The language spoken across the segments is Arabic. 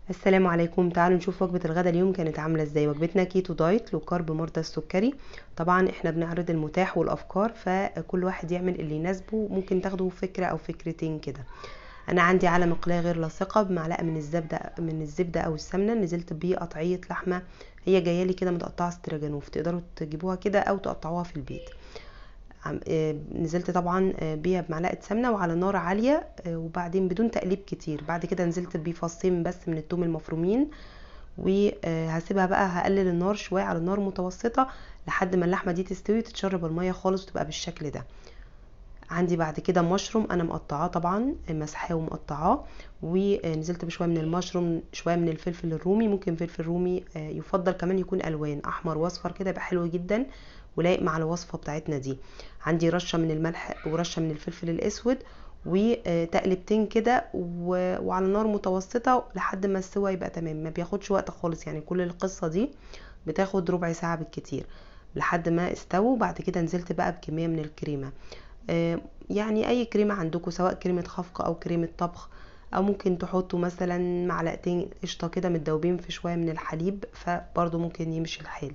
السلام عليكم. تعالوا نشوف وجبة الغداء اليوم كانت عاملة ازاي. وجبتنا كيتو دايت لو كارب مرضى السكري. طبعا احنا بنعرض المتاح والافكار، فكل واحد يعمل اللي يناسبه، ممكن تاخدوا فكرة او فكرتين كده. انا عندي على مقلاة غير لاصقة بمعلقة من الزبدة او السمنة، نزلت بيه قطعية لحمة. هي جايه لي كده متقطعة استراجانوف، تقدروا تجيبوها كده او تقطعوها في البيت. نزلت طبعا بيها بمعلقه سمنه وعلى نار عاليه، وبعدين بدون تقليب كتير. بعد كده نزلت بفصين بس من الثوم المفرومين، وهسيبها بقى، هقلل النار شويه على نار متوسطه لحد ما اللحمه دي تستوي وتتشرب الميه خالص وتبقى بالشكل ده. عندي بعد كده مشروم انا مقطعاه، طبعا مسحاه ومقطعاه، ونزلت بشويه من المشروم، شويه من الفلفل الرومي. ممكن فلفل رومي يفضل كمان يكون الوان احمر واصفر كده، يبقى حلو جدا ولايق مع الوصفه بتاعتنا دي. عندي رشه من الملح ورشه من الفلفل الاسود، وتقلبتين كده وعلى نار متوسطه لحد ما السوا يبقى تمام. ما بياخدش وقت خالص، يعني كل القصه دي بتاخد ربع ساعه بالكتير لحد ما استووا. بعد كده نزلت بقى بكميه من الكريمه، يعني اي كريمه عندكم، سواء كريمه خفق او كريمه طبخ، او ممكن تحطوا مثلا معلقتين قشطه كده متدوبين في شويه من الحليب، فبرضو ممكن يمشي الحال.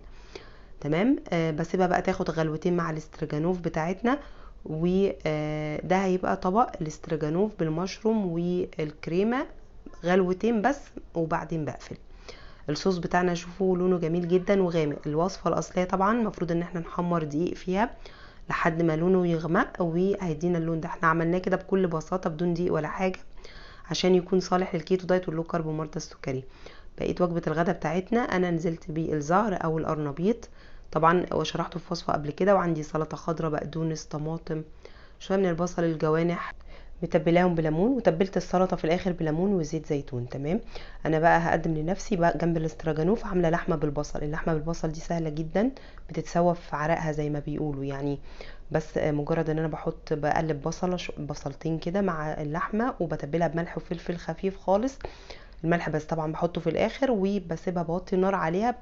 تمام. بسيبها بقى تاخد غلوتين مع الاسترجانوف بتاعتنا، وده هيبقى طبق الاسترجانوف بالمشروم والكريمه، غلوتين بس وبعدين بقفل. الصوص بتاعنا شوفوا لونه جميل جدا وغامق. الوصفه الاصليه طبعا المفروض ان احنا نحمر دقيق فيها لحد ما لونه يغمق وهيدينا اللون ده. احنا عملناه كده بكل بساطه بدون دقيق ولا حاجه، عشان يكون صالح للكيتو دايت واللو كارب ومرضى السكري. بقيت وجبه الغداء بتاعتنا انا نزلت بيه الزهر او القرنبيط، طبعا وشرحته في وصفه قبل كده. وعندي سلطه خضراء، بقدونس، طماطم، شويه من البصل الجوانح، متبلاهم بليمون، وتبلت السلطه في الاخر بليمون وزيت زيتون. تمام. انا بقى هقدم لنفسي بقى جنب الاستراجانوف عامله لحمه بالبصل. اللحمه بالبصل دي سهله جدا، بتتسوى في عرقها زي ما بيقولوا يعني. بس مجرد ان انا بقلب بصلتين كده مع اللحمه، وبتبلها بملح وفلفل خفيف خالص. الملح بس طبعا بحطه في الاخر، وبسيبها بوطي النار عليها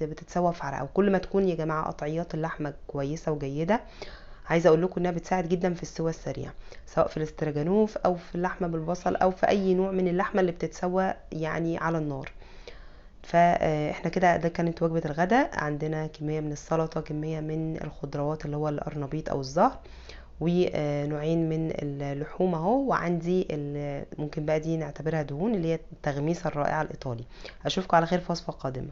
بتتسوى في عرقها. وكل ما تكون يا جماعه قطعيات اللحمه كويسه وجيده، عايزه اقول لكم انها بتساعد جدا في السوى السريع، سواء في الاستراجانوف او في اللحمه بالبصل او في اي نوع من اللحمه اللي بتتسوى يعني على النار. فاحنا كده، ده كانت وجبه الغداء. عندنا كميه من السلطه، كميه من الخضروات اللي هو القرنبيط او الزهر، ونوعين من اللحوم اهو. وعندي ممكن بقى دي نعتبرها دهون، اللي هي التغميسه الرائعه الايطالي. اشوفكم على خير في وصفه قادمه.